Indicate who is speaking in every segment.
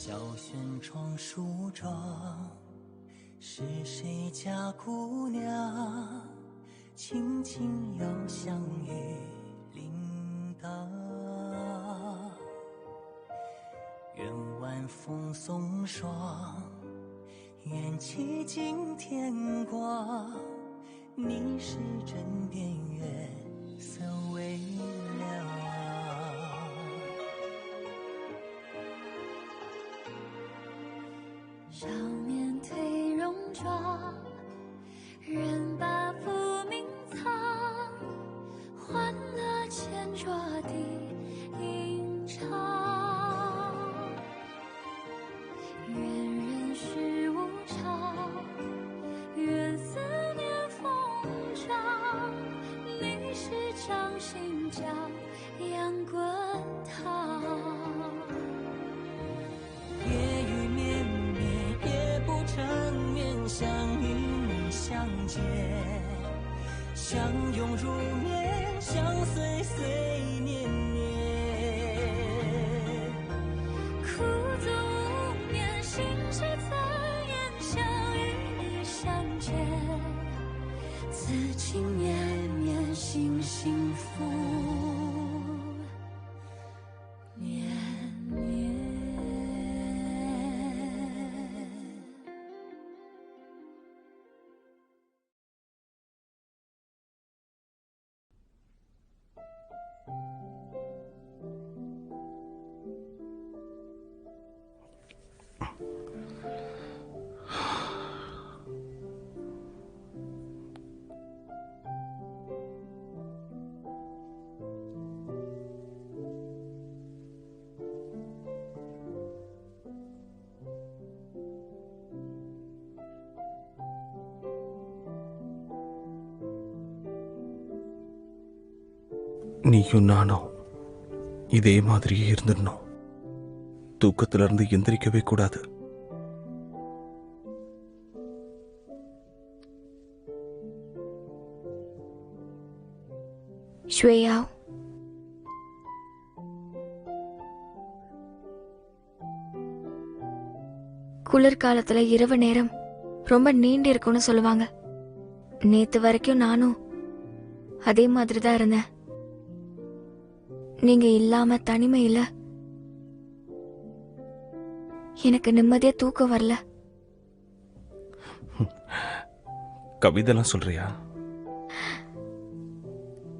Speaker 1: 小轩窗梳妆，是谁家姑娘轻轻摇香于铃铛？愿晚风送霜，愿期尽天光，你是枕边月色微凉。
Speaker 2: 少年褪戎装，人把浮名藏，欢乐前桌的吟唱。愿人世无常，愿思念风涨，历史掌心将阳滚烫。
Speaker 1: 夜雨绵绵，也不成面，想与你相见，相拥如眠，相随随年年。
Speaker 2: 苦足无眠，心事残烟，想与你相见，此情绵绵，心幸福绵绵。
Speaker 3: நீயும் நானும் இதே மாதிரியே இருந்துடணும். தூக்கத்திலிருந்து எந்திரிக்கவே கூடாது.
Speaker 4: ஸ்வேயா, குளிர்காலத்துல இரவு நேரம் ரொம்ப நீண்டு இருக்கும்னு சொல்லுவாங்க. நேத்து வரைக்கும் நானும் அதே மாதிரி தான் இருந்தேன். நீங்க இல்லாம தனிமையில எனக்கு நிம்மதியா தூக்கம் வரல.
Speaker 3: கவிதைலாம் சொல்றியா?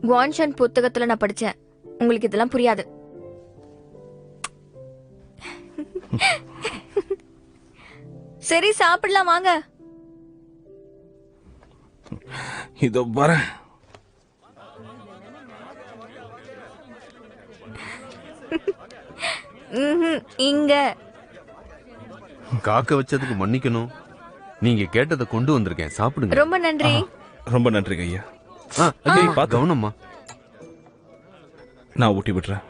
Speaker 4: குவான்ஷன் புத்தகத்துல நான் படிச்சேன். உங்களுக்கு இதெல்லாம் புரியாது. சரி, சாப்பிடலாம் வாங்க.
Speaker 3: இதோ வரேன்.
Speaker 4: இங்க
Speaker 5: காக்க வச்சதுக்கு மன்னிக்கணும். நீங்க கேட்டதை கொண்டு வந்திருக்கேன், சாப்பிடுங்க.
Speaker 4: ரொம்ப நன்றி.
Speaker 3: ரொம்ப நன்றிங்க ஐயா.
Speaker 5: கவனம்மா.
Speaker 3: நான் ஊட்டி விடுறேன்.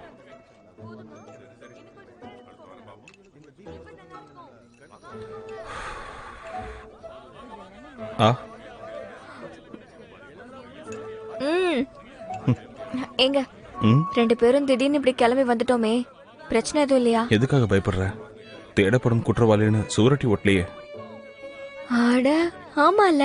Speaker 4: எங்க ரெண்டு பேரும் திடீர்னு இப்படி கிளம்பி வந்துட்டோமே, பிரச்சனை எதுவும் இல்லையா?
Speaker 3: எதுக்காக பயப்படுற? தேடப்படும் குற்றவாளின்னு சூரட்டி ஓட்டலையே.
Speaker 4: ஆட ஆமால.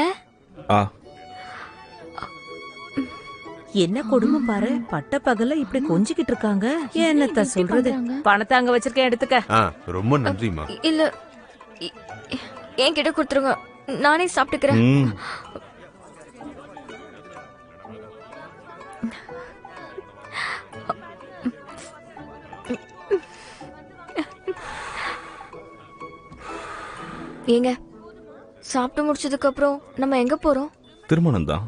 Speaker 6: என்ன கொடுமை பாரு, பட்ட பகல இப்படி கொஞ்சிக்கிட்டு இருக்காங்க. என்னத்த சொல்றது? பணத்தை அங்க வச்சிருக்கேன், எடுத்துக்க.
Speaker 5: ரொம்ப நன்றிமா.
Speaker 4: இல்ல, என்கிட்ட கொடுத்துருங்க, நானே சாப்பிட்டுக்கிறேன். ஏங்க, சாப்பிட்டு முடிச்சதுக்கு அப்புறம் நம்ம எங்க போறோம்?
Speaker 3: திருமணம் தான்.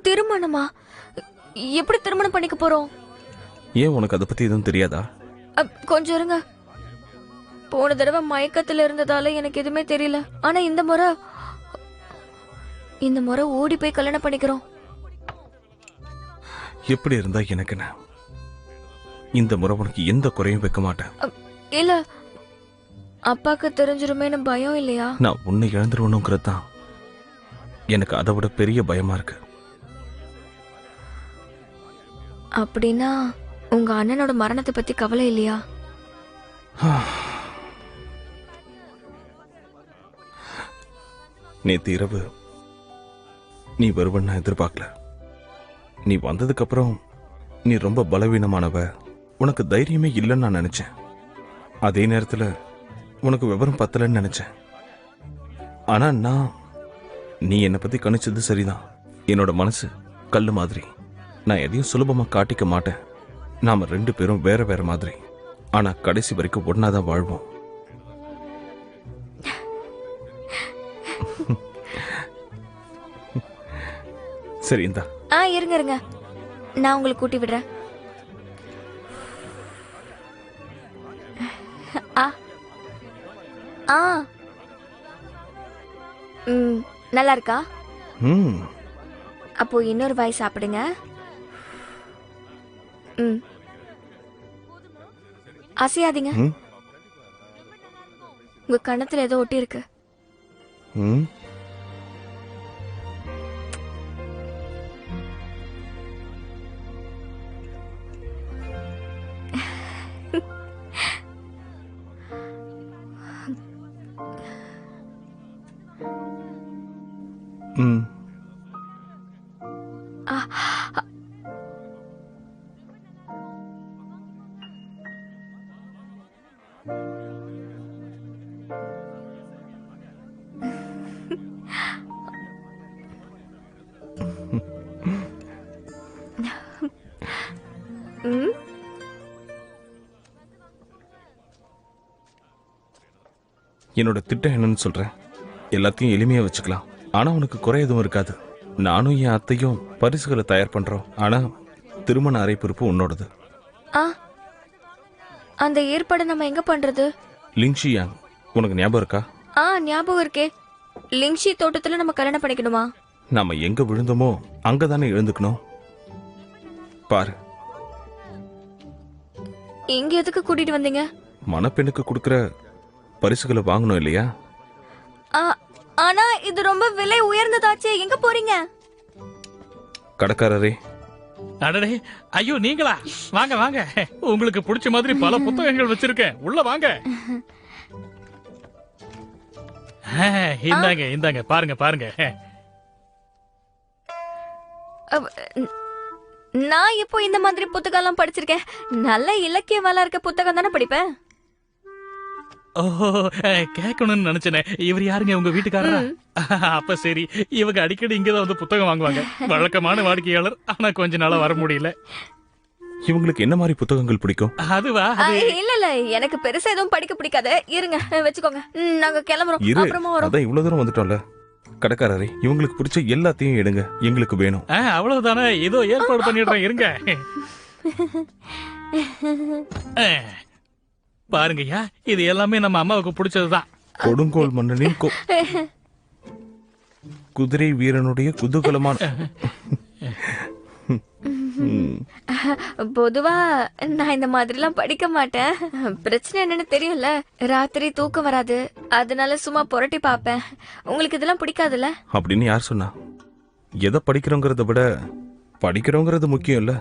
Speaker 4: திருமணமா? எப்படி திருமணம் பண்ணிக்க போறோம்?
Speaker 3: ஏன் உனக்கு அதை பத்தி எதுவும் தெரியாதா?
Speaker 4: கொஞ்சம் இருங்க. போன தடவை மயக்கத்துல இருந்ததால எனக்கு எதுவுமே தெரியல. ஆனா இந்த முறை ஓடி போய் கல்யாணம் பண்ணிக்கிறோம்.
Speaker 3: எப்படி இருந்தா எனக்கு என்ன? இந்த முறை உனக்கு எந்த குறையும் வைக்க மாட்டேன்.
Speaker 4: இல்ல, அப்பாக்கு தெரிஞ்சிருமேன்னு பயம் இல்லையா?
Speaker 3: நான் உன்னை இழந்துருவணுங்கிறது தான் எனக்கு அதை விட பெரிய பயமா இருக்கு.
Speaker 4: அப்படின்னா உங்க அண்ணனோட மரணத்தை பத்தி கவலை இல்லையா?
Speaker 3: நேத்து இரவு நீ வருவன்னு நான் எதிர்பார்க்கல. நீ வந்ததுக்கு அப்புறம் நீ ரொம்ப பலவீனமானவ, உனக்கு தைரியமே இல்லைன்னு நான் நினைச்சேன். அதே நேரத்தில் உனக்கு விவரம் பத்தலன்னு நினைச்சேன். ஆனா நீ என்னை பத்தி கணிச்சது சரிதான். என்னோட மனசு கல்லு மாதிரி. நான் எதையும் சுலபமா காட்டிக்க மாட்டேன். நாம 2 பேரும் வேற வேற மாதிரி, ஆனா கடைசி வரைக்கும் ஒன்னாதான் வாழ்வோம். சரி இந்தா.
Speaker 4: இருங்க இருங்க, நான் உங்களுக்கு கூட்டி விடுறேன். நல்லா இருக்கா? அப்போ இன்னொரு வாய் சாப்பிடுங்க. அசையாதீங்க. உங்க கண்ணத்துல ஏதோ ஒட்டி இருக்கு.
Speaker 3: என்னோட திட்டம் என்னன்னு சொல்றேன். எல்லாத்தையும் எளிமையா வச்சுக்கலாம். ஆனா உனக்கு குறை எதுவும் இருக்காது. நானும் என் அத்தையும் பரிசுகளை தயார் பண்றோம். ஆனா திருமண அறை பொறுப்பு உன்னோடது.
Speaker 4: அந்த ஏற்பாடு நம்ம எங்க பண்றது?
Speaker 3: லிங்ஷியாங், உனக்கு ஞாபகம் இருக்கா?
Speaker 4: ஞாபகம் இருக்கே. லிங்ஷி தோட்டத்துல நம்ம கல்யாணம் பண்ணிக்கணுமா?
Speaker 3: நாம எங்க விழுந்தோமோ அங்கதானே எழுந்துக்கணும். பாரு,
Speaker 4: இங்க எதுக்கு கூட்டிட்டு வந்தீங்க?
Speaker 3: மணப்பெண்ணுக்கு கொடுக்கற பரிசுகளை வாங்கணும் இல்லையா?
Speaker 4: ஆனா இது ரொம்ப விலை உயர்ந்ததாச்சே. எங்க போறீங்க?
Speaker 3: கடைக்காரரே.
Speaker 7: அடடே, ஐயோ நீங்களா? வாங்க வாங்க, உங்களுக்கு பிடிச்ச மாதிரி பல புத்தகங்கள் வச்சிருக்கேன், உள்ள வாங்க. இந்தாங்க இந்தாங்க, பாருங்க பாருங்க.
Speaker 4: நான் இப்போ இந்த மாதிரி புத்தகம் எல்லாம் படிச்சிருக்கேன். நல்ல இலக்கியவாளா இருக்க புத்தகம் தானே படிப்பேன்.
Speaker 7: ஓஹோ, கேட்கணும்னு நினைச்சேனே. இவர் யாருங்க, உங்க வீட்டுக்காரரா? அப்ப சரி, இவங்க அடிக்கடி இங்கதான் வந்து புத்தகம் வாங்குவாங்க. வழக்கமான வாடிக்கையாளர். ஆனா கொஞ்ச நாளா வர முடியல.
Speaker 3: இவங்களுக்கு என்ன மாதிரி புத்தகங்கள் பிடிக்கும்?
Speaker 7: அதுவா?
Speaker 4: இல்ல இல்ல, எனக்கு பெருசா எதுவும் படிக்க பிடிக்காது. இருங்க, வச்சுக்கோங்க, நாங்க கிளம்புறோம். அப்புறமா வரோம்.
Speaker 3: அதான் இவ்வளவு தூரம் வந்துட்டோம்ல. கடைக்காரரே, இவங்களுக்கு பிடிச்ச எல்லாத்தையும் எடுங்க, எங்களுக்கு வேணும்.
Speaker 7: அவ்வளவுதானே, ஏதோ ஏற்பாடு பண்ணிடுறேன், இருங்க. பாருங்கய்யா, இது எல்லாமே நம்ம அம்மாவுக்கு பிடிச்சதுதான்.
Speaker 3: கொடுங்கோல் மன்னனின் குதிரை வீரனுடைய குதூகலமான.
Speaker 4: பொதுவா நான் இந்த மாதிரி எல்லாம் படிக்க மாட்டேன். பிரச்சனை என்னன்னு தெரியும்ல, ராத்திரி தூக்கம் வராது, அதனால சும்மா புரட்டி பாப்பேன். உங்களுக்கு இதெல்லாம் பிடிக்காதுல்ல?
Speaker 3: அப்படின்னு யார் சொன்னா? எதை படிக்கிறோங்கிறத விட படிக்கிறோங்கிறது முக்கியம் இல்ல.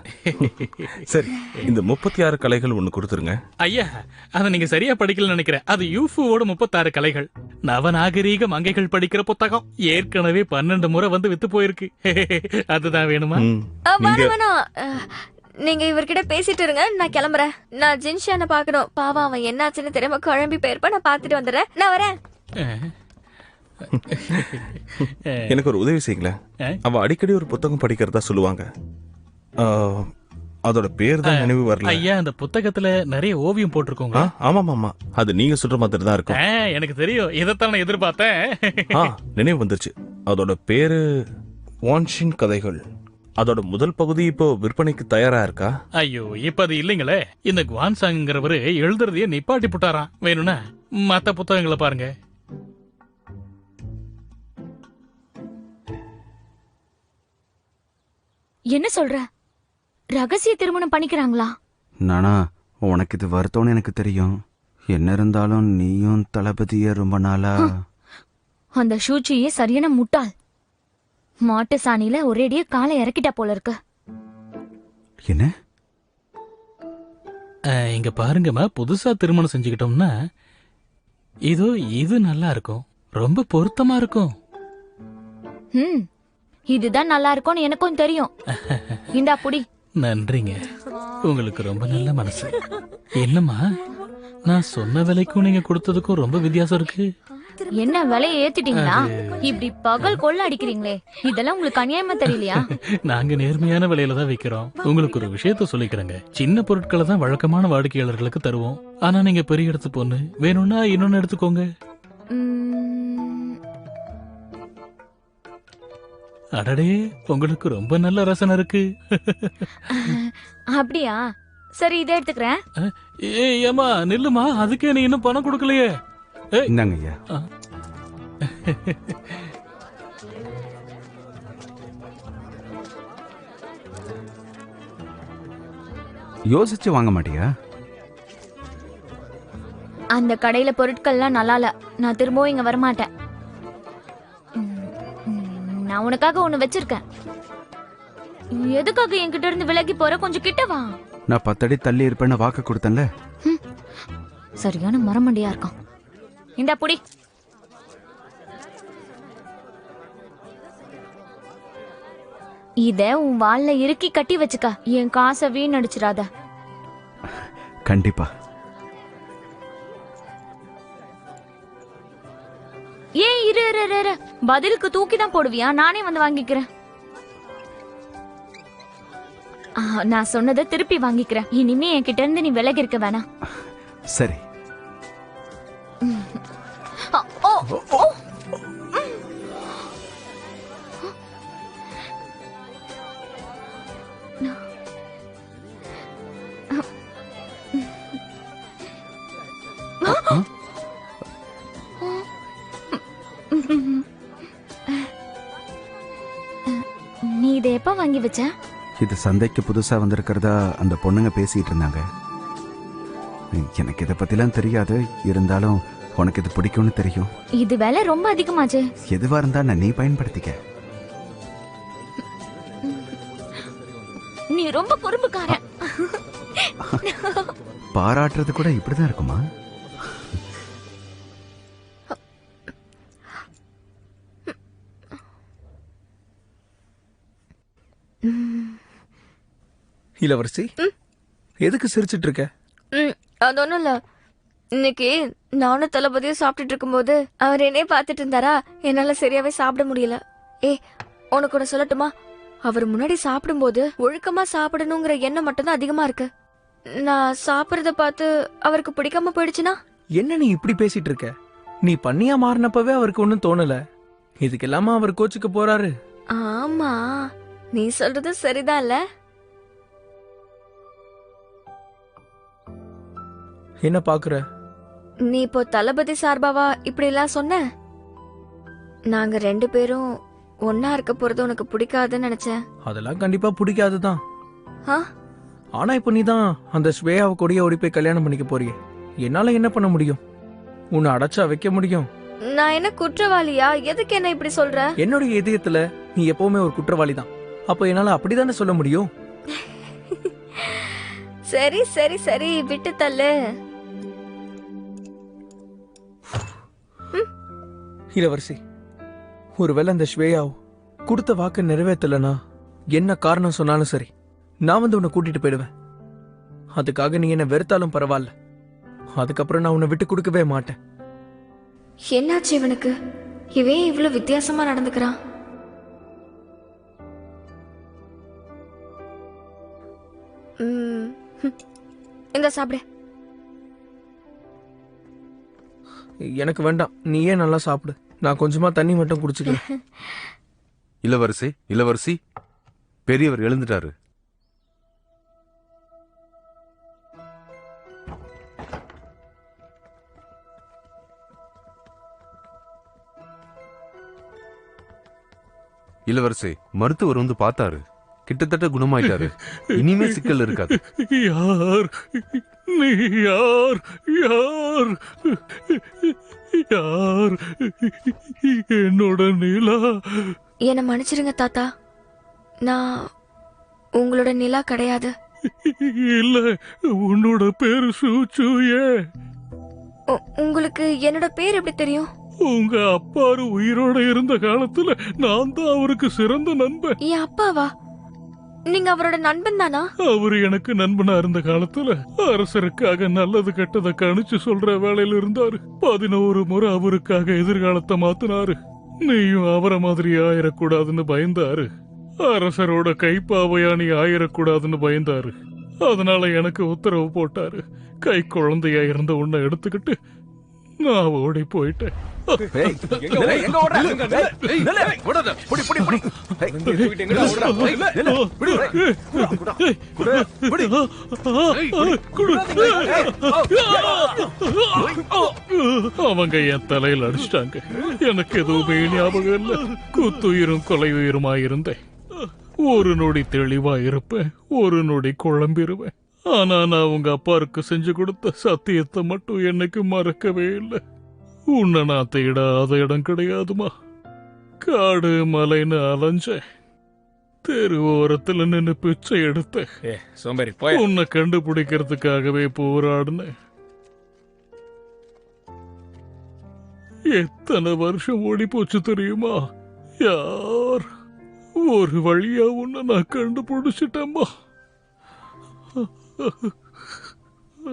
Speaker 3: சரி, இந்த 36 கலைகள் ஒண்ணு கொடுத்துருங்க.
Speaker 7: ஐயா, அத நீங்க சரியா படிக்கலன்னு நினைக்கிறேன். அது யூஃபுவோட 36 கலைகள். நவநாகரீக மங்கைகள் படிக்கிற புத்தகம். ஏற்கனவே 12 முறை வந்து வித்து போயிருக்கு. அதுதான் வேணுமா?
Speaker 4: வேணாம், நீங்க இவர்கிட்ட பேசிட்டு இருங்க, நான் கிளம்புறேன். நான் ஜின்ஷான பாக்கணும். பாவம், அவன் என்னாச்சுன்னு தெரியாம குழம்பி போயிருப்ப. நான் பாத்துட்டு வந்துடுறேன், நான் வரேன்.
Speaker 3: எனக்கு ஒரு உதவி செய்யுங்களேன். அவ அடிக்கடி ஒரு புத்தகம் படிக்கிறதா சொல்லுவாங்க. அதோட பேர் தான் நினைவு வரல.
Speaker 7: ஐயா, அந்த புத்தகத்துல நிறைய ஓவியம் போட்டிருக்கோங்க.
Speaker 3: ஆமா ஆமா, அது நீங்க சொல்ற மாதிரி தான் இருக்கும்.
Speaker 7: எனக்கு தெரியும், இதைத்தான் நான் எதிர்பார்த்தேன்.
Speaker 3: நினைவு வந்துருச்சு. அதோட பேரு வான்ஷின் கதைகள். அதோட முதல் பகுதி இப்போ விற்பனைக்கு தயாரா இருக்கா?
Speaker 7: ஐயோ, இப்ப அது இல்லைங்களே. இந்த குவான்சாங்கிறவரு எழுதுறதையே நிப்பாட்டி போட்டாராம். வேணும்னா மத்த புத்தகங்களை பாருங்க.
Speaker 2: என்ன சொல்ற? ரகசிய திருமணம் பண்ணிக்கிறாங்களா?
Speaker 8: நானா, உனக்கு இது வருத்தம்னு எனக்கு தெரியும். என்ன இருந்தாலும் நீயும் தளபதிய ரொம்ப நாளா.
Speaker 2: அந்த ஷூச்சியே சரியான முட்டாள். மாட்டு சாணியில ஒரேடியே காலை இறக்கிட்டா போல இருக்கு.
Speaker 8: என்ன?
Speaker 7: இங்க பாருங்கம்மா, புதுசா திருமணம் செஞ்சுக்கிட்டோம்னா இது நல்லா இருக்கும், ரொம்ப பொருத்தமா இருக்கும்.
Speaker 9: ம் இதுதான் நல்லா இருக்கும்னு எனக்கும் தெரியும். இந்தா புடி.
Speaker 7: நன்றிங்க, உங்களுக்கு ரொம்ப நல்ல மனசு. என்னம்மா, நான் சொன்ன விலைக்கும் நீங்க கொடுத்ததுக்கும் ரொம்ப வித்தியாசம் இருக்கு.
Speaker 9: என்ன விலையை ஏத்திட்டீங்களா? இப்படி பகல் கொள்ள அடிக்கிறீங்களே, இதெல்லாம் உங்களுக்கு அநியாயமா தெரியலையா?
Speaker 7: நாங்க நேர்மையான விலையில தான் விக்கிறோம். உங்களுக்கு ஒரு விஷயத்த சொல்லிக்கிறேங்க, சின்ன பொருட்களை தான் வழக்கமான வாடிக்கையாளர்களுக்கு தருவோம். ஆனா நீங்க பெரிய இடத்து பொண்ணு, வேணும்னா இன்னொன்னு எடுத்துக்கோங்க. அடடே, உங்களுக்கு ரொம்ப நல்ல ரசனை இருக்கு.
Speaker 9: அப்படியா? சரி, இதை எடுத்துக்கிறேன்.
Speaker 7: ஏமா நில்லுமா, அதுக்கே நீ இன்னும் பணம் கொடுக்கலையே.
Speaker 8: இந்தாங்க ஐயா. யோசிச்சு வாங்க மாட்டியா?
Speaker 9: அந்த கடையில பொருட்கள்லாம் நல்லா இல்ல, நான் திரும்பவும் இங்க வரமாட்டேன். நான் உனக்காக ஒண்ணு வச்சிருக்கேன். எதுக்காக என்கிட்ட இருந்து விலகி போற? கொஞ்சம் கிட்ட வா.
Speaker 8: நான் 10 அடி தள்ளி இருப்பேன்னு வாக்கு கொடுத்தேன்ல.
Speaker 9: சரியான மரமண்டியா இருக்கான். இந்த புடி. இத உன் வால்ல இறுக்கி கட்டி வச்சுக்க. என் காசை வீணடிச்சிடாத.
Speaker 8: கண்டிப்பா.
Speaker 9: ஏன் இரு இரு இரு, பதிலுக்கு தூக்கி தான் போடுவியா? நானே வந்து வாங்கிக்கிறேன். நான் சொன்னதை திருப்பி வாங்கிக்கிறேன். இனிமே என்கிட்ட இருந்து நீ விலகி இருக்க வேணாம்.
Speaker 8: சரி.
Speaker 9: நீ இதை எப்ப வாங்கி வச்ச?
Speaker 8: இது சந்தைக்கு புதுசா வந்திருக்கிறதா அந்த பொண்ணுங்க பேசிட்டு இருந்தாங்க. எனக்கு இதை பத்திலாம் தெரியாது, இருந்தாலும் உனக்கு இது பிடிக்கும்னு தெரியும்.
Speaker 9: இது விலை ரொம்ப அதிகமாச்சு.
Speaker 8: எதுவா இருந்தா நீ பயன்படுத்திக்க.
Speaker 9: நீ ரொம்ப குறும்புக்காரன்.
Speaker 8: பாராட்டுறது கூட இப்படிதான் இருக்குமா?
Speaker 10: இளவரசி, எதுக்கு சிரிச்சிட்டு இருக்க?
Speaker 4: அது ஒண்ணும் இல்ல. இன்னைக்கு நானும் தளபதியும் சாப்பிட்டுட்டு இருக்கும்போது அவர் என்னையே பார்த்துட்டு இருந்தாரா, என்னால சரியாவே சாப்பிட முடியல. உனக்கு ஒண்ணு சொல்லட்டுமா? அவர் முன்னாடி சாப்பிடும்போது ஒழுக்கமா சாப்பிடணுங்கிற எண்ணம் மட்டும்தான் அதிகமா இருக்கு. நான் சாப்பிடறத பார்த்து அவருக்கு பிடிக்காம போயிடுச்சுன்னா?
Speaker 10: என்ன நீ இப்படி பேசிட்டு இருக்க? நீ பண்ணியா மாறினப்பவே அவருக்கு ஒன்னும் தோணல. இதுக்கெல்லாமா அவர் கோச்சுக்க போறாரு?
Speaker 4: ஆமா, நீ சொல்றது சரிதான் இல்ல?
Speaker 10: என்ன பாக்குற?
Speaker 4: நீ இப்போ தளபதி சார்பாவா இப்படி எல்லாம் சொன்ன? நாங்க 2 பேரும் ஒன்னா இருக்க போறது உனக்கு பிடிக்காதுன்னு நினைச்சேன்.
Speaker 10: அதெல்லாம் கண்டிப்பா பிடிக்காதுதான். ஆனா இப்ப நீதான் அந்த ஸ்வேயாவை கொடிய ஓடி போய் கல்யாணம் பண்ணிக்க போறியே, என்னால என்ன பண்ண முடியும்? உன்னை அடைச்சா வைக்க முடியும்?
Speaker 4: நான் என்ன குற்றவாளியா? எதுக்கு என்ன இப்படி சொல்ற?
Speaker 10: என்னுடைய இதயத்துல நீ எப்பவுமே ஒரு குற்றவாளி தான். அப்ப என்னால அப்படிதானே சொல்ல முடியும்.
Speaker 4: சரி சரி சரி, விட்டு தள்ளு.
Speaker 10: இளவரசி, ஒருவேளை அந்த ஸ்வேயா கொடுத்த வாக்கு நிறைவேற்றலனா, என்ன காரணம் சொன்னாலும் சரி, நான் வந்து உன்னை கூட்டிட்டு போயிடுவேன். அதுக்காக நீ என்ன வெறுத்தாலும் பரவாயில்ல, அதுக்கப்புறம் நான் உன்னை விட்டு கொடுக்கவே மாட்டேன்.
Speaker 4: என்னாச்சு இவனுக்கு? இவன் இவ்வளவு வித்தியாசமா நடந்துக்கிறான். இந்த சாப்பிடு.
Speaker 10: எனக்கு வேண்டாம், நீயே நல்லா சாப்பிடு. நான் கொஞ்சமா தண்ணி மட்டும் குடிச்சுக்கிறேன்.
Speaker 5: இளவரசி, இளவரசி, பெரியவர் எழுந்துட்டாரு. இளவரசி, மருத்துவர் வந்து பார்த்தாரு, கிட்டத்தட்ட குணமாயிட்டாரு. இனிமே சிக்கல் இருக்காது.
Speaker 7: யார் நீ? யார் யார் யார்? என்னோட நிலா.
Speaker 4: என்ன மன்னிச்சிருங்க தாத்தா, நான் உங்களோட நிலா கிடையாது.
Speaker 7: இல்ல, உன்னோட பேரு சூச்சுயே.
Speaker 4: உங்களுக்கு என்னோட பேர் எப்படி தெரியும்?
Speaker 7: உங்க அப்பாரு உயிரோட இருந்த காலத்துல நான் தான் அவருக்கு சிறந்த நண்பன்.
Speaker 4: என் அப்பாவா? நீங்க அவரோட நண்பன் தானா?
Speaker 7: அவரு எனக்கு நண்பனா இருந்த காலத்துல அரசருக்காக நல்லது கெட்டதை கணிச்சு சொல்ற வேலையில இருந்தாரு. 11 முறை அவருக்காக எதிர்காலத்தை மாத்தினாரு. நீயும் அவரை மாதிரி ஆயிரக்கூடாதுன்னு பயந்தாரு. அரசரோட கைப்பாவையா நீ ஆயிரக்கூடாதுன்னு பயந்தாரு. அதனால எனக்கு உத்தரவு போட்டாரு. கை குழந்தையா இருந்த உன்னை எடுத்துக்கிட்டு நான் ஓடி போயிட்டேன். அவங்க என் தலையில் அடிச்சிட்டாங்க. எனக்கு எதுவுமே ஞாபகம் இல்ல. குத்துயிரும் கொலை உயிருமாயிருந்தேன். ஒரு நொடி தெளிவா இருப்பேன், ஒரு நொடி குழம்பிருவேன். ஆனா நான் உங்க அப்பாருக்கு செஞ்சு கொடுத்த சத்தியத்தை மட்டும் என்னைக்கு மறக்கவே இல்லை. உன்னை நான் தேடாத இடம் கிடையாதுமா. காடு மலைன்னு அலைஞ்சேன். தெரு ஓரத்துல நின்னு பிச்சை எடுத்தேன். உன்னை கண்டுபிடிக்கிறதுக்காகவே போராடினேன். எத்தனை வருஷம் ஓடி போச்சு தெரியுமா? யார் ஒரு வழியா உன்னை நான் கண்டுபிடிச்சிட்டேம்மா.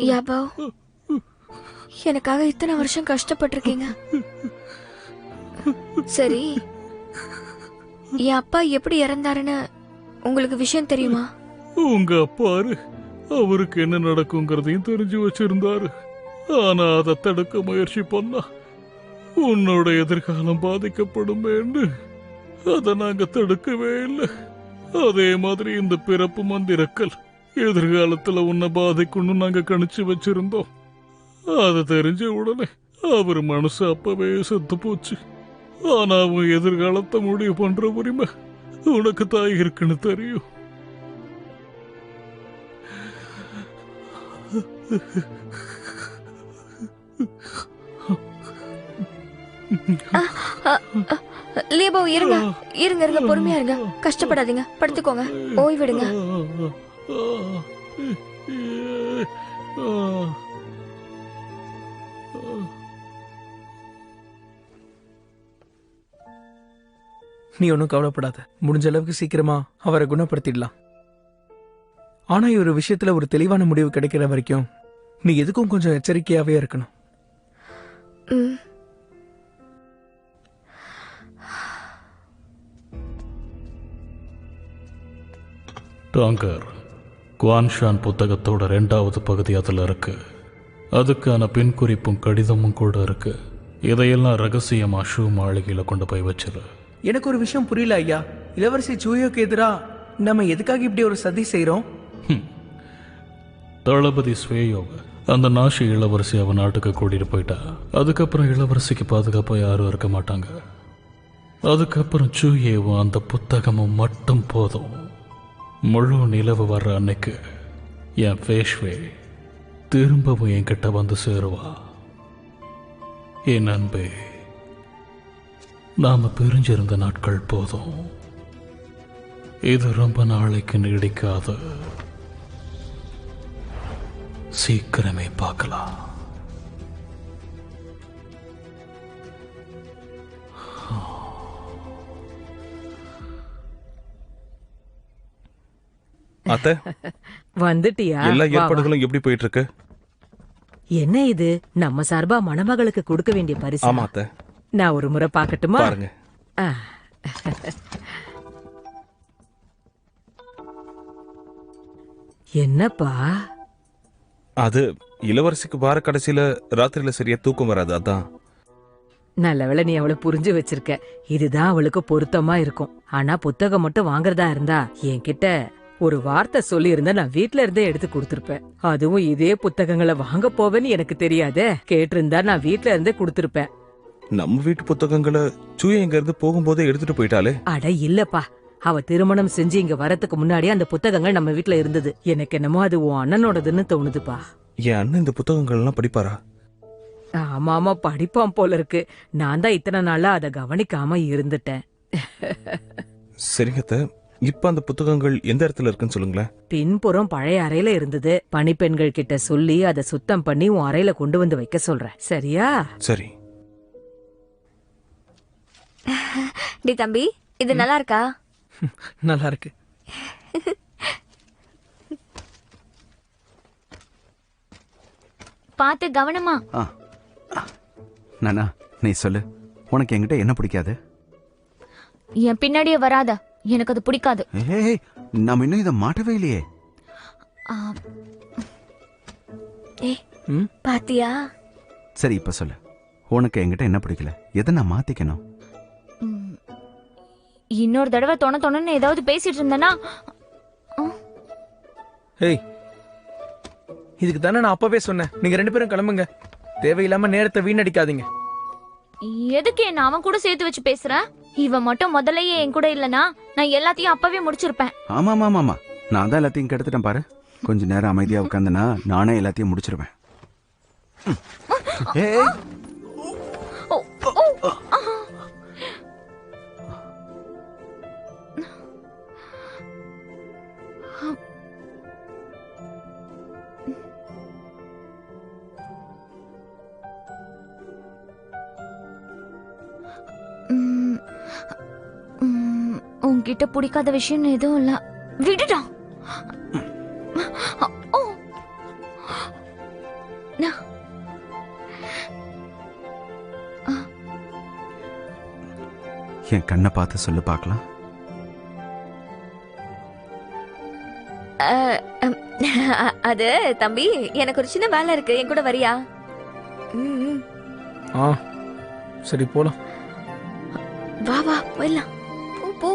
Speaker 4: யாபவ், எனக்காக இத்தனை வருஷம் கஷ்டப்பட்டிருக்கீங்க. சரி, என் அப்பா எப்படி இறந்தாருன்னு உங்களுக்கு விஷயம் தெரியுமா?
Speaker 7: உங்க அப்பாரு அவருக்கு என்ன நடக்குங்கிறதையும் தெரிஞ்சு வச்சிருந்தாரு. ஆனா அதை தடுக்க முயற்சி பண்ணா உன்னோட எதிர்காலம் பாதிக்கப்படுமேன்னு அதை நாங்க தடுக்கவே இல்லை. அதே மாதிரி இந்த பிறப்பு மந்திரக்கல் எதிர்காலத்துல உன்னை பாதிக்கும்னு நாங்க கணிச்சு வச்சிருந்தோம். அது தெரிஞ்ச உடனே அவர் மனசு அப்பவே செத்து போச்சு. ஆனா அவன் எதிர்காலத்தை முடிவு பண்ற உரிமை உனக்கு தான் இருக்குன்னு தெரியும்.
Speaker 4: லியாபவ், இருங்க இருங்க இருங்க, பொறுமையா இருங்க, கஷ்டப்படாதீங்க, படுத்துக்கோங்க, ஓய்விடுங்க.
Speaker 10: நீ ஒன்றும் கவலைப்படாத. முடிஞ்ச அளவுக்கு சீக்கிரமா அவரை குணப்படுத்திடலாம். ஆனா ஒரு விஷயத்துல ஒரு தெளிவான முடிவு கிடைக்கிற வரைக்கும் நீ எதுக்கும் கொஞ்சம் எச்சரிக்கையாவே இருக்கணும்.
Speaker 7: டாங்கர், குவான்ஷான் புத்தகத்தோட 2வது பகுதி அதுல இருக்கு. அதுக்கான பின் குறிப்பும் கடிதமும் கூட இருக்கு. இதையெல்லாம் ரகசியமா ஷூ மாளிகையில கொண்டு போய் வச்சிரு.
Speaker 10: எனக்கு ஒரு விஷயம் புரியல ஐயா. இளவரசி சூயோக்கு எதிரா நம்ம எதுக்காக இப்படி ஒரு சதி செய்யறோம்?
Speaker 7: தளபதி ஸ்வேயோவ அந்த நாஷி இளவரசி அவன் நாட்டுக்கு கூட்டிட்டு போயிட்டா. அதுக்கப்புறம் இளவரசிக்கு பாதுகாப்பா யாரும் இருக்க மாட்டாங்க. அதுக்கப்புறம் சூயேவும் அந்த புத்தகமும் மட்டும் போதும். முழு நிலவு வர்ற அன்னைக்கு என் பேஷ்வே திரும்பவும் என்கிட்ட வந்து சேருவா. என் அன்பே, நாம பிரிஞ்சிருந்த நாட்கள் போதும். இது ரொம்ப நாளைக்கு நீடிக்காது. சீக்கிரமே பார்க்கலாம்.
Speaker 3: அத்தை,
Speaker 6: வந்துட்டியா?
Speaker 3: எல்லா
Speaker 6: வா, வா.
Speaker 3: ஏற்பாடுகளும் எப்படி போயிட்டு இருக்கு?
Speaker 6: என்ன இது, நம்ம சார்பா மணமகளுக்கு கொடுக்க வேண்டிய பரிசு?
Speaker 3: ஆமா அத்தை.
Speaker 6: நான் ஒரு முறை பார்க்கட்டுமா?
Speaker 3: பாருங்க.
Speaker 6: ஆ. என்னப்பா
Speaker 3: அது இளவரசிக்கு வார கடைசியில ராத்திரியில சரியா தூக்கம் வராது, அதான்.
Speaker 6: நல்லவேளை நீ அவளை புரிஞ்சு வச்சிருக்க. இதுதான் அவளுக்கு பொருத்தமா இருக்கும். ஆனா புத்தகம் மட்டும் வாங்குறதா இருந்தா என்கிட்ட ஒரு வார்த்தை சொல்லி இருந்தா நான் வீட்ல இருந்தே எடுத்து கொடுத்திருப்பேன். அதுவும் இதே புத்தகங்களை வாங்க போவேன்னு எனக்கு தெரியாதே. கேட்டிருந்தா நான் வீட்ல இருந்தே கொடுத்திருப்பேன்.
Speaker 3: நம்ம வீட்டு புத்தகங்களை சூய இங்க இருந்து போகும்போதே எடுத்துட்டு போயிட்டாலே.
Speaker 6: அட இல்லப்பா, அவ திருமணம் செஞ்சு இங்க வரதுக்கு முன்னாடியே அந்த புத்தகங்கள் நம்ம வீட்ல இருந்தது. எனக்கு என்னமோ அது உன் அண்ணனோடதுன்னு தோணுதுப்பா.
Speaker 3: என் அண்ணன் இந்த புத்தகங்கள் எல்லாம் படிப்பாரா?
Speaker 6: ஆமாமா, படிப்பான் போல இருக்கு. நான் தான் இத்தனை நாளா அதை கவனிக்காம இருந்துட்டேன்.
Speaker 3: சரிங்க அத்தை, இப்ப அந்த புத்தகங்கள் எந்த இடத்துல இருக்குன்னு சொல்லுங்களேன்.
Speaker 6: பின்புறம் பழைய அறையில இருந்தது. பணிப்பெண்கள் கிட்ட சொல்லி அதை சுத்தம் பண்ணி உன் அறையில கொண்டு வந்து வைக்க சொல்றேன், சரியா?
Speaker 3: சரி.
Speaker 4: டி தம்பி, இது நல்லா இருக்கா?
Speaker 10: நல்லா இருக்கு.
Speaker 9: பார்த்து கவனமா.
Speaker 8: நானா, நீ சொல்லு, உனக்கு என்கிட்ட என்ன பிடிக்காது?
Speaker 9: என் பின்னாடியே வராத, எனக்கு அது பிடிக்காது.
Speaker 8: ஏய், நாம இன்னும் இதை மாட்டவே இல்லையே.
Speaker 4: பாத்தியா?
Speaker 8: சரி, இப்ப சொல்லு, உனக்கு என்கிட்ட என்ன பிடிக்கல? எதை நான் மாத்திக்கணும்?
Speaker 9: இன்னொரு தடவை தொணன்னு ஏதாவது பேசிட்டு இருந்தனா.
Speaker 10: ஏய், இதுக்கு தானே நான் அப்பவே சொன்னேன், நீங்க 2 பேரும் கிளம்புங்க. தேவையில்லாம நேரத்தை வீணடிக்காதீங்க.
Speaker 9: எதுக்கு என்ன அவன் கூட சேர்த்து வச்சு பேசுற? இவன் மட்டும் முதல்லயே என் கூட இல்லனா நான் எல்லாத்தையும் அப்பவே முடிச்சிருப்பேன்.
Speaker 8: ஆமா ஆமா ஆமா, நான் தான் எல்லாத்தையும் கெடுத்துட்டேன் பாரு. கொஞ்ச நேரம் அமைதியா உட்கார்ந்தனா நானே எல்லாத்தையும் முடிச்சிருவேன். ஏய்,
Speaker 9: உன்கிட்ட பிடிக்காத விஷயம் எதுவும் இல்ல, விடுடா.
Speaker 8: என் கண்ணை பார்த்து சொல்லு பார்க்கலாம்.
Speaker 4: அது தம்பி, எனக்கு ஒரு சின்ன வேலை இருக்கு, என் கூட வரியா?
Speaker 10: சரி, போலாம்.
Speaker 4: வா வா, போயிடலாம். போ.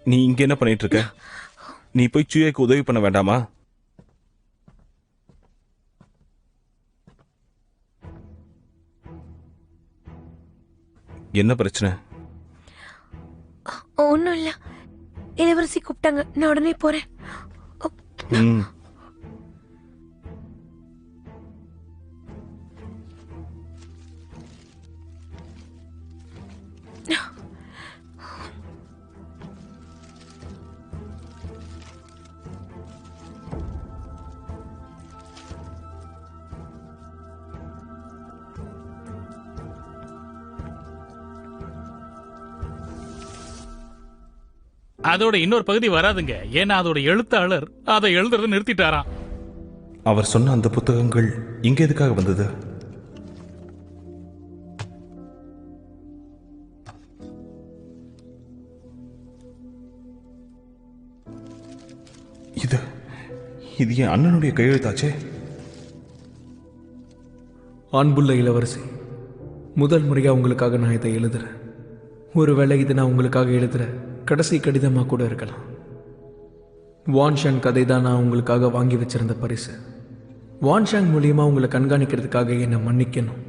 Speaker 3: நீ இங்க என்ன பண்ணிட்டு இருக்க? நீ போய் சுயாக்கு உதவி பண்ண வேண்டாமா? என்ன பிரச்சனை?
Speaker 4: ஒன்னும் இல்ல, இளவரசி கூப்பிட்டாங்க, நான் உடனே போறேன்.
Speaker 7: அதோட இன்னொரு பகுதி வராதுங்க, ஏன்னா அதோட எழுத்தாளர் அதை எழுதுறதை நிறுத்திட்டாராம்.
Speaker 3: அவர் சொன்ன அந்த புத்தகங்கள் இங்க எதுக்காக வந்தது? இது என் அண்ணனுடைய கையெழுத்தாச்சே.
Speaker 10: அன்புள்ள இளவரசி, முதல் முறையா உங்களுக்காக நான் இதை எழுதுறேன். ஒருவேளை இது நான் உங்களுக்காக எழுதுற கடைசி கடிதமா கூட இருக்கலாம். வான்ஷாங் கதை தான் நான் உங்களுக்காக வாங்கி வச்சிருந்த பரிசு. வான்ஷாங் மூலியமா உங்களை கண்காணிக்கிறதுக்காக என்னை மன்னிக்கணும்.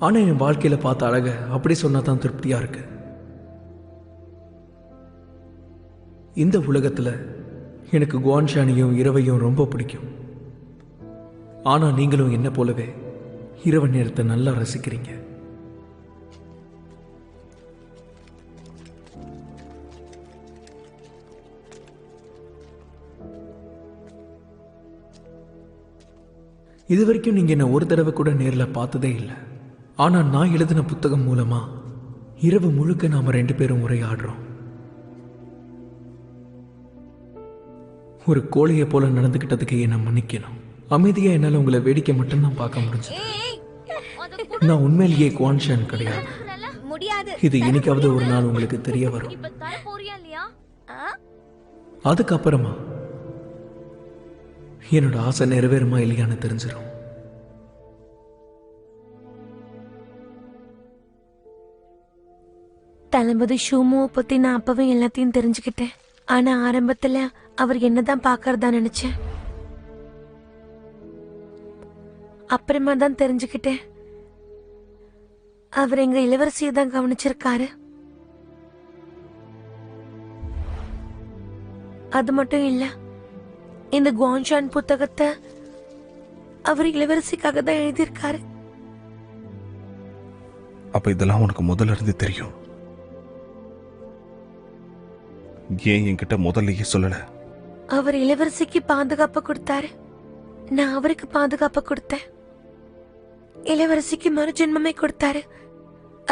Speaker 10: ஆனா என் வாழ்க்கையில பார்த்த அழக அப்படி சொன்னா தான் திருப்தியா இருக்கு. இந்த உலகத்துல எனக்கு குவான்ஷானையும் இரவையும் ரொம்ப பிடிக்கும். ஆனா நீங்களும் என்ன போலவே இரவு நேரத்தை நல்லா ரசிக்கிறீங்க. இது வரைக்கும் நீங்க என்ன ஒரு தடவை கூட நேரில் பார்த்ததே இல்லை. ஆனா நான் எழுதின புத்தகம் மூலமா இரவு முழுக்க நாம 2 பேரும் உரையாடுறோம். ஒரு கோழியை போல நடந்துக்கிட்டதுக்கு என்ன மன்னிக்கணும். அமைதியா என்னால உங்களை வேடிக்கை மட்டும்தான் பார்க்க முடிஞ்சது. நான் உண்மையிலேயே குவான்ஷான் கிடையாது.
Speaker 4: முடியாது.
Speaker 10: இது இன்னைக்காவது ஒரு நாள் உங்களுக்கு தெரிய வரும். அதுக்கப்புறமா என்னோட ஆசை நிறைவேறுமா இல்லையான்னு தெரிஞ்சிடும்.
Speaker 11: தளபதி ஷூமோவை பத்தி நான் அப்பவே எல்லாத்தையும் தெரிஞ்சுக்கிட்டேன். ஆனா ஆரம்பத்துல அவர் என்னதான் பாக்கறதா நினைச்சேன். அப்புறமா தான் தெரிஞ்சுக்கிட்டேன் அவர் எங்க இளவரசியை தான் கவனிச்சிருக்காரு. அது மட்டும் இல்ல, இந்த குவான்ஷான் புத்தகத்தை அவர் இளவரசிக்காக தான் எழுதியிருக்காரு.
Speaker 3: அப்ப இதெல்லாம் உனக்கு முதல்ல இருந்து தெரியும். ஏன் என்கிட்ட முதல்லயே சொல்லல?
Speaker 11: அவர் இளவரசிக்கு பாதுகாப்பு கொடுத்தாரு, நான் அவருக்கு பாதுகாப்பு கொடுத்தேன். இளவரசிக்கு மறுஜென்மமே கொடுத்தாரு,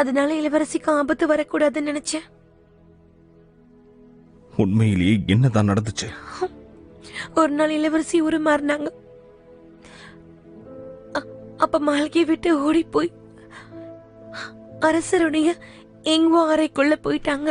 Speaker 11: அதனால இளவரசிக்கு ஆபத்து வரக்கூடாதுன்னு நினைச்சேன்.
Speaker 3: உண்மையிலேயே என்னதான் நடந்துச்சு?
Speaker 11: ஒரு நாள் இளவரசி உருமாறினாங்க. அப்ப மாளிகையை விட்டு ஓடி போய் அரசருடைய எங்கோ அறைக்குள்ள போயிட்டாங்க.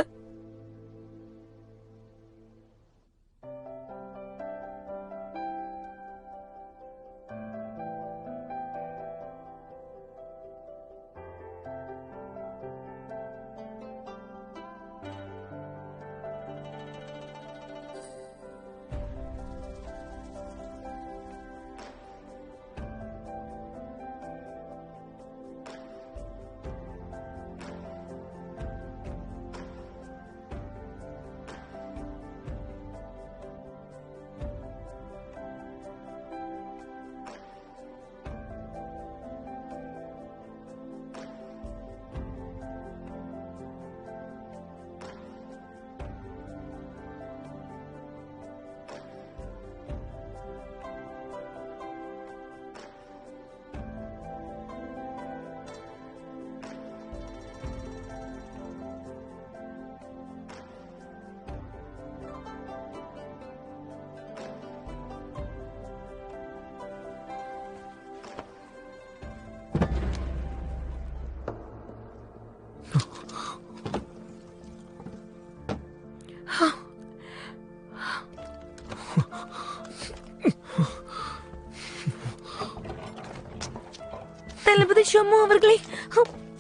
Speaker 11: தளபதி ஷம்மு அவர்களே,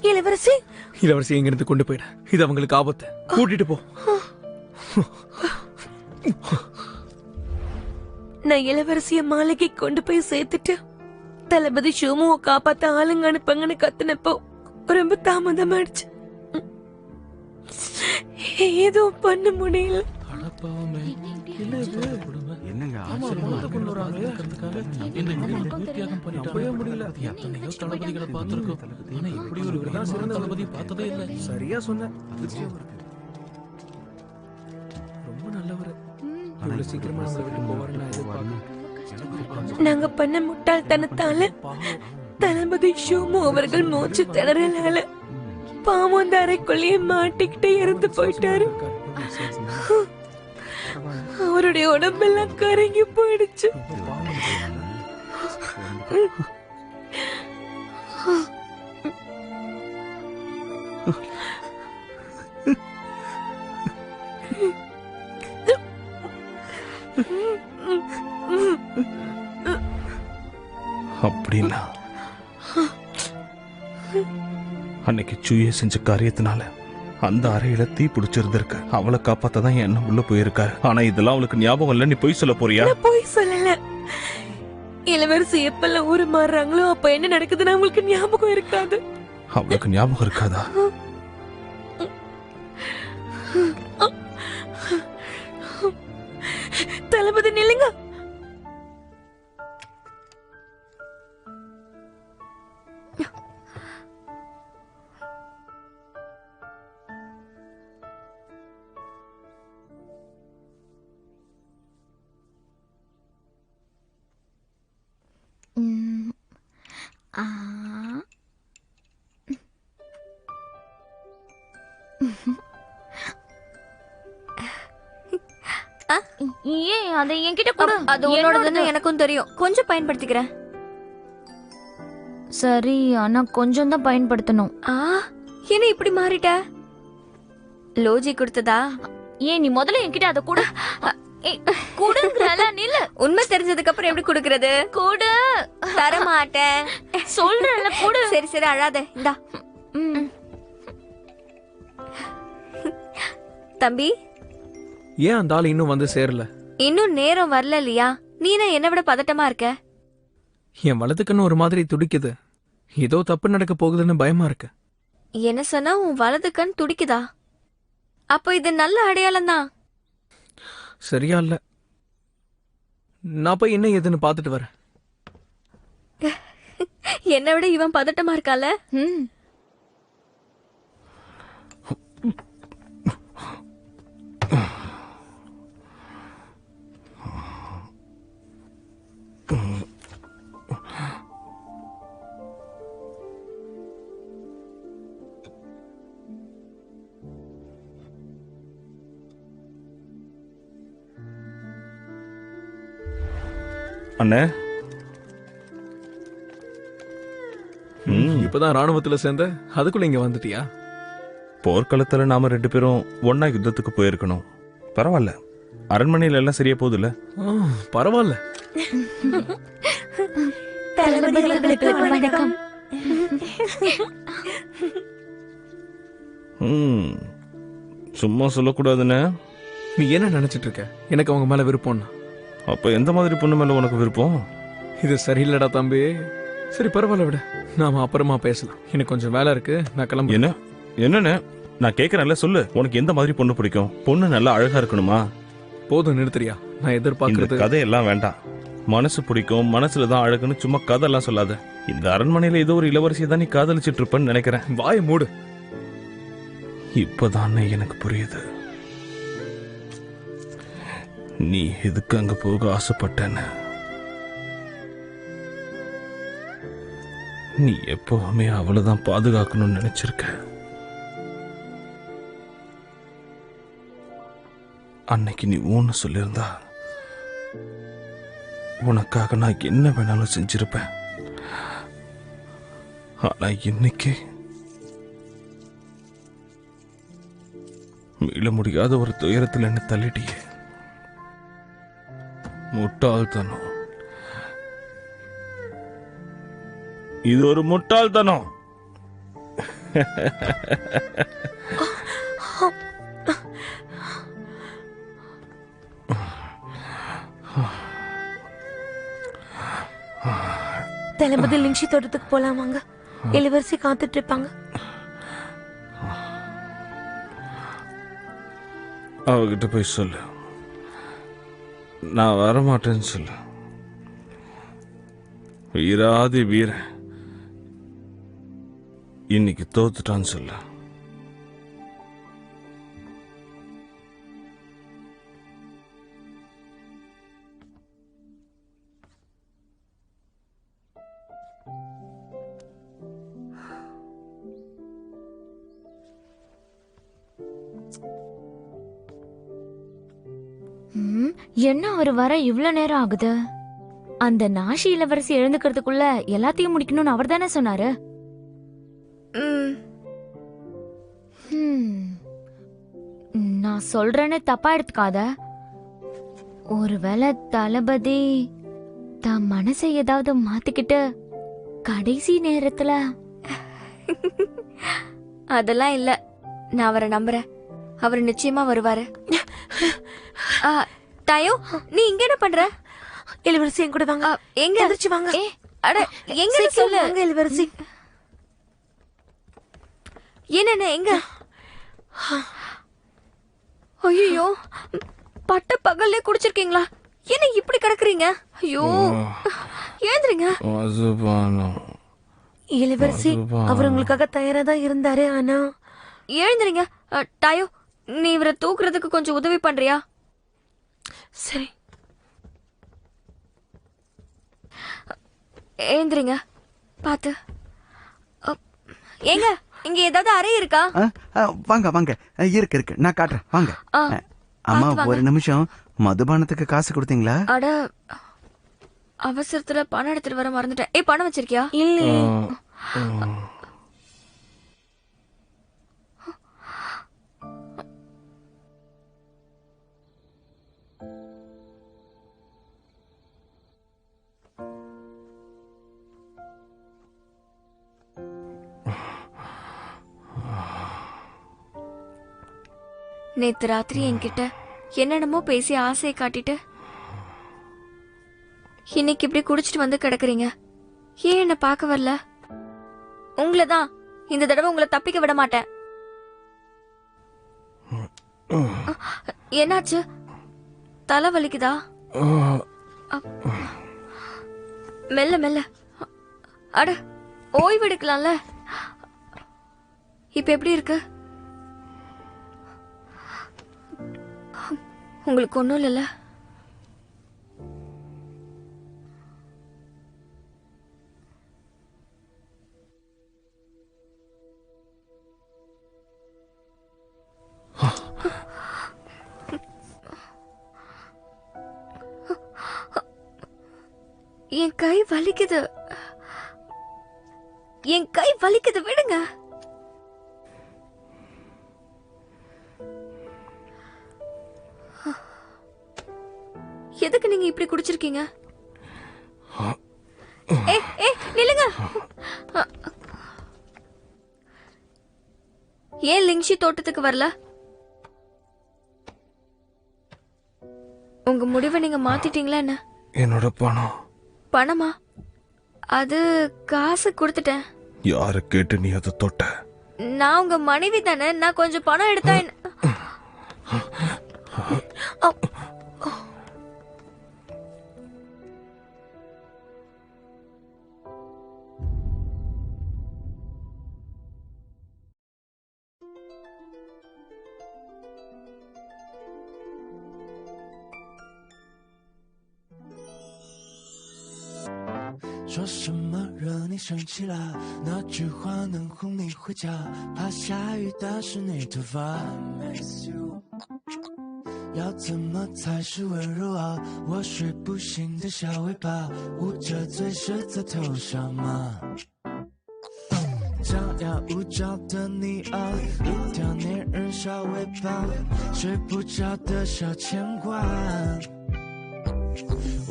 Speaker 11: இளவரசி
Speaker 10: இளவரசி எங்க இருந்து கொண்டு போயிட, இது அவங்களுக்கு ஆபத்து. கூட்டிட்டு போ.
Speaker 11: நான் இளவரசிய மாளிகை கொண்டு போய் சேர்த்துட்டு தளபதி ஷோமுவை காப்பாத்த ஆளுங்க அனுப்பங்கன்னு கத்துனப்போ ரொம்ப தாமதமாயிடுச்சு. ஏதோ பண்ண முடியல.
Speaker 10: சரியா சொன்ன, ரொம்ப நல்லவர். சீக்கிரமா நம்மளை விட்டு போவாரு நான் எதிர்பார்க்கிறேன்.
Speaker 11: நாங்க பண்ண முட்டாள்தனத்தால தளபதி ஷோமு அவர்கள் மூச்சு திணறலால பாவம் அந்த அறைக்குள்ளேயே மாட்டிக்கிட்டே இறந்து போயிட்டாரு. அவருடைய உடம்பெல்லாம் கரங்கி போயிடுச்சு.
Speaker 3: அப்படின்னா அன்னைக்கு சூயே செஞ்ச காரியத்தினால அந்த அறையில தீ பிடிச்சிருந்திருக்கு. அவளை காப்பாத்தான் என் அண்ணன் உள்ள போயிருக்காரு. ஆனா இதெல்லாம் அவளுக்கு ஞாபகம் இல்ல. நீ பொய் சொல்ல போறியா?
Speaker 11: பொய் சொல்லல. இளவரசி எப்பெல்லாம் ஊரு மாறுறாங்களோ அப்ப என்ன நடக்குதுன்னு அவங்களுக்கு ஞாபகம் இருக்காது.
Speaker 3: அவளுக்கு ஞாபகம் இருக்காதா?
Speaker 11: தளபதி நில்லுங்க.
Speaker 9: ஏன் அதை என்கிட்ட கொடு.
Speaker 4: அது உன்னோடதுன்னு எனக்கும் தெரியும். கொஞ்சம் பயன்படுத்திக்கிறேன்.
Speaker 9: சரி, ஆனா கொஞ்சம் தான் பயன்படுத்தணும்.
Speaker 4: என்ன இப்படி மாறிட்ட? லோஜி கொடுத்ததா?
Speaker 9: ஏன் நீ முதல்ல என்கிட்ட அதை கொடு. குடுங்கறல நில்ல.
Speaker 4: உண்மை தெரிஞ்சதுக்கு அப்புறம் எப்படி குடுக்கறது?
Speaker 9: கொடு.
Speaker 4: தர மாட்டேன்.
Speaker 9: சொல்றேன்ல கொடு.
Speaker 4: சரி சரி அழாத. இந்தா. தம்பி,
Speaker 10: ஏன் அந்த ஆள் இன்னும் வந்து சேரல?
Speaker 4: இன்னும் நேரம் வரல இல்லையா? நீனா என்ன விட பதட்டமா இருக்க.
Speaker 10: என் வலது கண்ணு ஒரு மாதிரி துடிக்குது. ஏதோ தப்பு நடக்க போகுதுன்னு பயமா இருக்கு.
Speaker 4: என்ன சொன்னா உன் வலது கண் துடிக்குதா? அப்போ இது நல்ல அடையாளம் தான்.
Speaker 10: சரியா இல்ல. நான் போய் என்ன ஏதுன்னு பாத்துட்டு வரேன்.
Speaker 4: என்னை விட இவன் பதட்டமா இருக்கால.
Speaker 3: அண்ணே,
Speaker 10: இப்பதான் ராணுவத்துல சேர்ந்த, அதுக்குள்ள இங்க வந்துட்டியா?
Speaker 3: போர்க்களத்துல நாம 2 பேரும் ஒன்னா யுத்தத்துக்கு போயிருக்கணும். பரவாயில்ல, அரண்மனையில எல்லாம் சரியா போகுதுல்ல?
Speaker 10: பரவாயில்ல.
Speaker 9: வணக்கம்.
Speaker 3: சும்மா சொல்லக்கூடாதுன்னு.
Speaker 10: நீ என்ன நினைச்சிட்டு இருக்க? எனக்கு அவங்க மேல விருப்பம்னா?
Speaker 3: அப்ப எந்த மாதிரி பொண்ணு மேல உனக்கு விருப்பம்?
Speaker 10: இது சரியில்லடா தம்பி. சரி பரவாயில்ல விட, நாம அப்புறமா பேசலாம். எனக்கு கொஞ்சம் வேலை இருக்கு, நான் கிளம்பு.
Speaker 3: என்னன்னு நான் கேக்குறேன்ல, சொல்லு. உனக்கு எந்த மாதிரி பொண்ணு பிடிக்கும்? பொண்ணு நல்லா அழகா இருக்கணுமா?
Speaker 10: போதும் நிறுத்துறியா? நான் எதிர்பார்க்கறது
Speaker 3: கதையெல்லாம் வேண்டாம். மனசு பிடிக்கும், மனசுலதான் அழகுன்னு சும்மா கதையெல்லாம் சொல்லாத. இந்த அரண்மனையில ஏதோ ஒரு இளவரசியை தான் நீ காதலிச்சிட்டு இருப்பன்னு நினைக்கிறேன்.
Speaker 10: வாய மூடு.
Speaker 3: இப்பதான் எனக்கு புரியுது நீ எதுக்கு அங்க போக ஆசைப்பட்டன்னு. நீ எப்பவுமே அவளைதான் பாதுகாக்கணும்னு நினைச்சிருக்க. அன்னைக்கு நீ ஊன்னு சொல்லியிருந்தா உனக்காக நான் என்ன வேணாலும் செஞ்சிருப்பேன். ஆனா இன்னைக்கு மீள முடியாத ஒரு துயரத்தில் என்ன தள்ளிட்டியே. முட்டாள்தனம். இது ஒரு முட்டாள்தனம்.
Speaker 11: தளபதி லிங்ஷி தோட்டத்துக்கு போலாம் வாங்க. இளவரசி காத்துட்டு இருப்பாங்க.
Speaker 3: அவகிட்ட போய் சொல்லு, நான் வரமாட்டேன்னு சொல்லு. வீராதி வீரன் இன்னைக்கு தோத்துட்டான்னு சொல்லு.
Speaker 9: என்ன அவர் வர இவ்வளவு நேரம் ஆகுது? அந்த நாஷி இளவரசி எழுந்துக்கிறதுக்குள்ள எல்லாத்தையும் முடிக்கணும்னு அவர் தானே சொன்னாரு. நான் சொல்றேன்னு தப்பா எடுத்துக்காத. ஒருவேளை தளபதி தன் மனசை ஏதாவது மாத்திக்கிட்டு கடைசி நேரத்துல.
Speaker 4: அதெல்லாம் இல்ல, நான் அவரை நம்புறேன். அவர் நிச்சயமா வருவாரு. தாயோ, நீ இங்க என்ன பண்ற?
Speaker 11: இளவரசி என் கூட வாங்க.
Speaker 4: எங்க?
Speaker 11: எந்திரிச்சு வாங்க.
Speaker 4: அட எங்க சொல்லு.
Speaker 11: வாங்க இளவரசி.
Speaker 4: என்ன எங்க? ஐயோ, பட்ட பகல்லே குடிச்சிருக்கீங்களா? என்ன இப்படி கிடக்குறீங்க? ஐயோ, ஏந்திரிங்க.
Speaker 11: இளவரசி அவர் உங்களுக்காக தயாரா தான் இருந்தாரு. ஆனா
Speaker 4: எழுந்திரிங்க. தாயோ, நீ இவரை தூக்குறதுக்கு கொஞ்சம் உதவி பண்றியா?
Speaker 11: சரி.
Speaker 4: எழுந்திரிங்க. பாத்து. ஏங்க, இங்க ஏதாவது அறை இருக்கா?
Speaker 8: வாங்க வாங்க, இருக்கு நான் காட்டுறேன். வாங்க. அம்மா ஒரு நிமிஷம் மதுபானத்துக்கு காசு கொடுத்தீங்களா?
Speaker 4: அட அவசரத்துல பணம் எடுத்துட்டு வர மறந்துட்டேன். பணம் வச்சிருக்கியா?
Speaker 11: இல்லையே.
Speaker 4: நேத்து ராத்திரி என்கிட்ட என்னென்னமோ பேசி ஆசையை காட்டிட்டு இன்னைக்கு இப்படி குடிச்சிட்டு வந்து கிடக்குறீங்க. ஏன் என்ன பார்க்க வரல? உங்களதான் இந்த தடவை உங்களை தப்பிக்க விட மாட்டேன். என்னாச்சு? தலை வலிக்குதா? மெல்ல மெல்ல. அட ஓய்வு எடுக்கலாம்ல. இப்ப எப்படி இருக்கு? உங்களுக்கு ஒண்ணும் இல்லைல்ல? என் கை வலிக்குது. என் கை வலிக்குது, விடுங்க. எதுக்கு நீங்க இப்படி குடிச்சிருக்கீங்க? நில்லுங்க. ஏன் லிங்ஷி தோட்டத்துக்கு வரல? உங்க முடிவை நீங்க மாத்திட்டீங்களா என்ன?
Speaker 3: என்னோட பணம்.
Speaker 4: பணமா? அது காசு கொடுத்துட்டேன்.
Speaker 3: யார கேட்டு நீ அதை தொட்ட?
Speaker 4: நான் உங்க மனைவி தானே. நான் கொஞ்சம் பணம் எடுத்தா என்ன?
Speaker 1: 说什么惹你生气了？那句话能哄你回家？怕下雨打湿你头发。要怎么才是温柔啊？我睡不醒的小尾巴，捂着嘴舌在头上吗？张牙舞爪的你啊，一条粘人小尾巴，睡不着的小牵挂。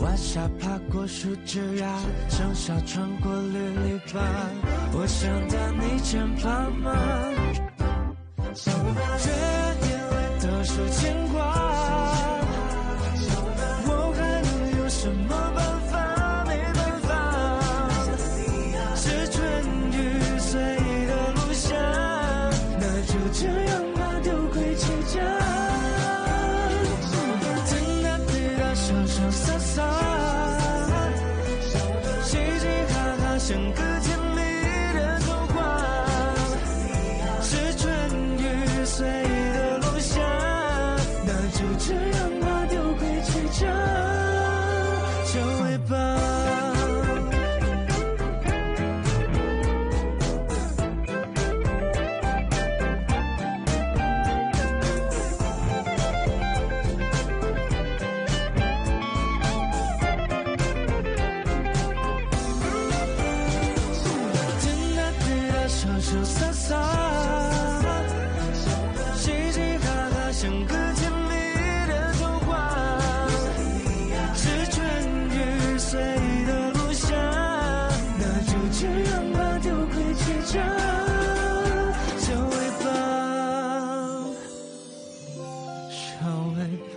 Speaker 1: 晚霞爬过树枝呀，盛夏穿过绿篱笆，我想到你肩膀吗？这眼泪都是牵挂，我还能有什么办法？没办法，是春雨随意的路下，那就这样吧，丢盔弃甲。潇潇洒洒，嘻嘻哈哈，像个甜蜜的童话。是春雨随意的落下，那就这样吧，丢盔弃甲，小尾巴。潇潇洒洒，嘻嘻哈哈，像个甜蜜的童话。是春雨随意的落下，那就这样吧，丢盔弃甲，小尾巴，小尾巴。